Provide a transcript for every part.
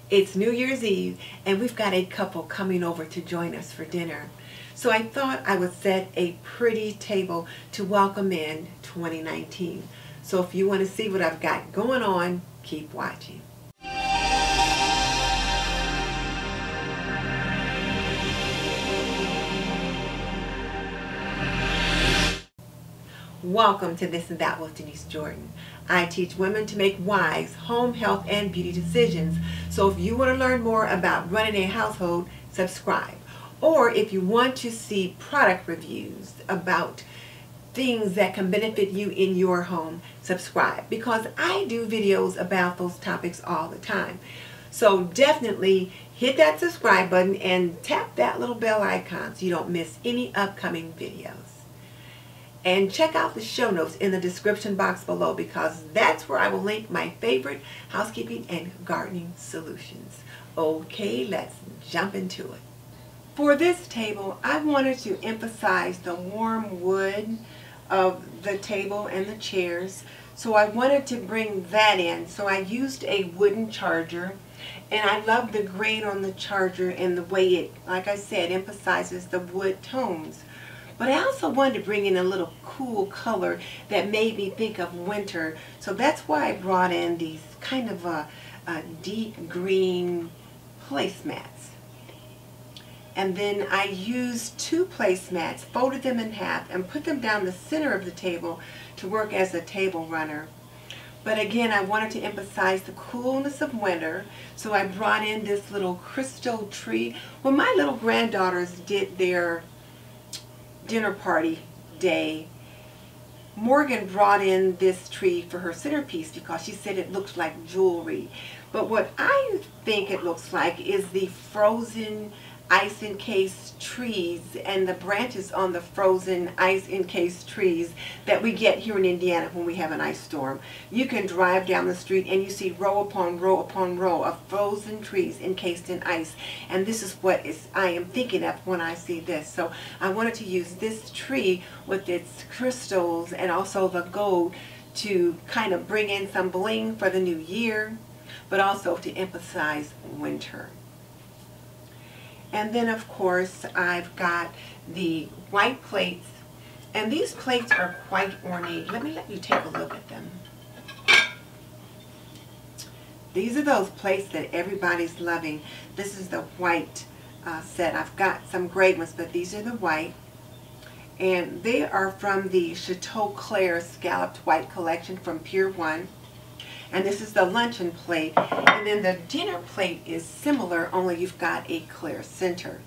It's New Year's Eve and we've got a couple coming over to join us for dinner. So I thought I would set a pretty table to welcome in 2019. So if you want to see what I've got going on, keep watching. Welcome to This and That with Denise Jordan. I teach women to make wise home, health, and beauty decisions. So if you want to learn more about running a household, subscribe. Or if you want to see product reviews about things that can benefit you in your home, subscribe. Because I do videos about those topics all the time. So definitely hit that subscribe button and tap that little bell icon so you don't miss any upcoming videos. And check out the show notes in the description box below because that's where I will link my favorite housekeeping and gardening solutions. Okay, let's jump into it. For this table, I wanted to emphasize the warm wood of the table and the chairs. So I wanted to bring that in. So I used a wooden charger. And I love the grain on the charger and the way it, like I said, emphasizes the wood tones. But I also wanted to bring in a little cool color that made me think of winter. So that's why I brought in these kind of a deep green placemats. And then I used two placemats, folded them in half, and put them down the center of the table to work as a table runner. But again, I wanted to emphasize the coolness of winter, so I brought in this little crystal tree. When my little granddaughters did their dinner party day, Morgan brought in this tree for her centerpiece because she said it looked like jewelry. But what I think it looks like is the frozen ice encased trees and the branches on the frozen ice encased trees that we get here in Indiana when we have an ice storm. You can drive down the street and you see row upon row upon row of frozen trees encased in ice, and this is what I am thinking of when I see this. So I wanted to use this tree with its crystals and also the gold to kind of bring in some bling for the new year, but also to emphasize winter. And then of course I've got the white plates, and these plates are quite ornate. Let you take a look at them. These are those plates that everybody's loving. This is the white set. I've got some gray ones, but these are the white. And they are from the Chateau Claire Scalloped White Collection from Pier 1. And this is the luncheon plate, and then the dinner plate is similar, only you've got a clear center.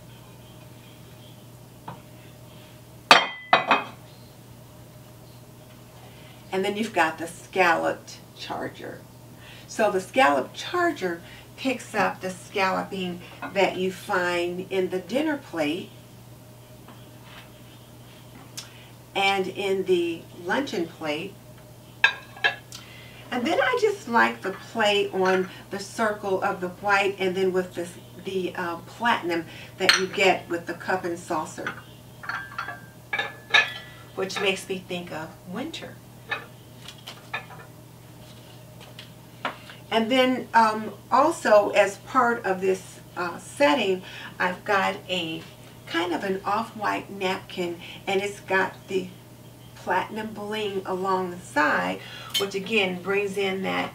And then you've got the scalloped charger. So the scalloped charger picks up the scalloping that you find in the dinner plate and in the luncheon plate. And then I just like the play on the circle of the white and then with the platinum that you get with the cup and saucer, which makes me think of winter. And then also as part of this setting, I've got a kind of an off-white napkin, and it's got the platinum bling along the side, which again brings in that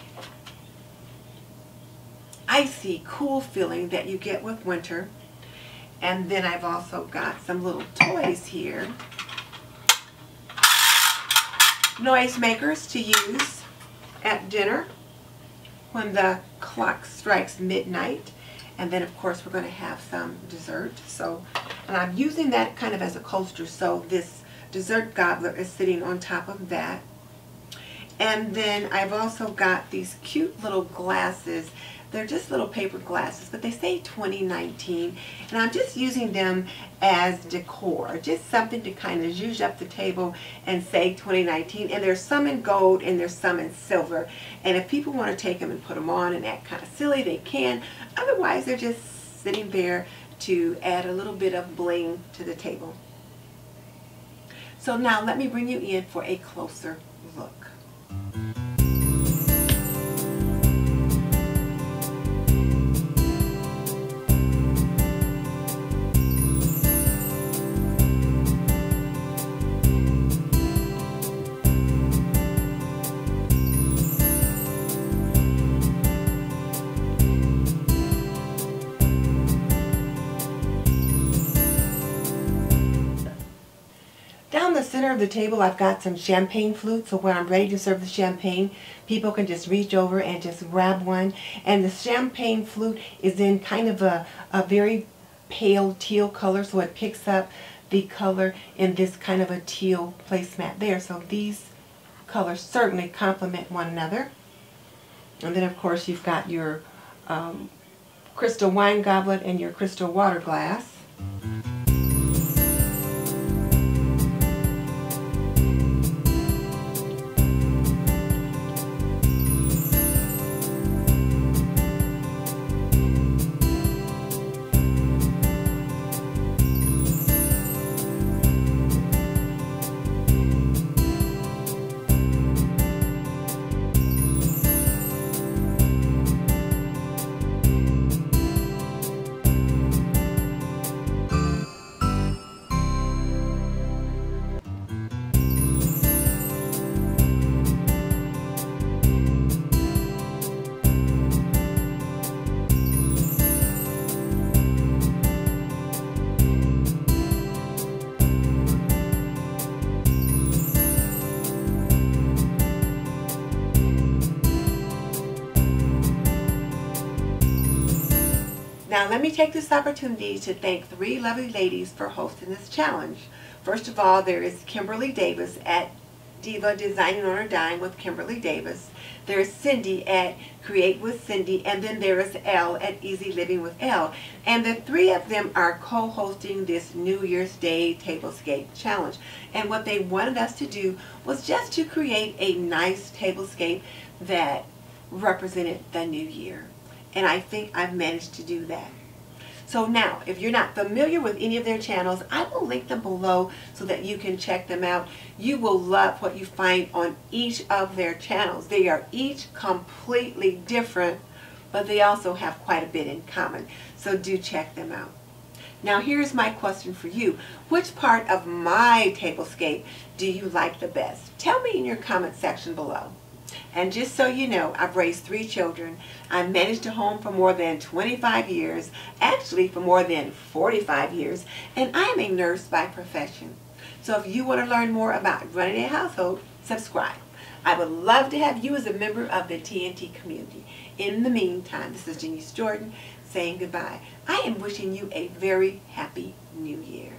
icy cool feeling that you get with winter. And then I've also got some little toys here, noise makers to use at dinner when the clock strikes midnight. And then of course we're going to have some dessert. So, and I'm using that kind of as a coaster, so this dessert gobbler is sitting on top of that. And then I've also got these cute little glasses. They're just little paper glasses, but they say 2019, and I'm just using them as decor, just something to kind of zhuzh up the table and say 2019. And there's some in gold and there's some in silver, and if people want to take them and put them on and act kind of silly, they can. Otherwise, they're just sitting there to add a little bit of bling to the table. So now let me bring you in for a closer look. center of the table I've got some champagne flute, so when I'm ready to serve the champagne, people can just reach over and just grab one. And the champagne flute is in kind of a very pale teal color, so it picks up the color in this kind of a teal placemat there. So these colors certainly complement one another. And then of course you've got your crystal wine goblet and your crystal water glass. Now let me take this opportunity to thank 3 lovely ladies for hosting this challenge. First of all, there is Kimberly Davis at Diva Designing on a Dime with Kimberly Davis. There is Cindy at Create with Cindy, and then there is Elle at Easy Living with Elle. And the 3 of them are co-hosting this New Year's Day Tablescape challenge. And what they wanted us to do was just to create a nice tablescape that represented the new year. And I think I've managed to do that. So now, if you're not familiar with any of their channels, I will link them below so that you can check them out. You will love what you find on each of their channels. They are each completely different, but they also have quite a bit in common. So do check them out. Now here's my question for you. Which part of my tablescape do you like the best? Tell me in your comment section below. And just so you know, I've raised 3 children. I've managed a home for more than 25 years, actually for more than 45 years, and I am a nurse by profession. So if you want to learn more about running a household, subscribe. I would love to have you as a member of the TNT community. In the meantime, this is Denise Jordan saying goodbye. I am wishing you a very happy new year.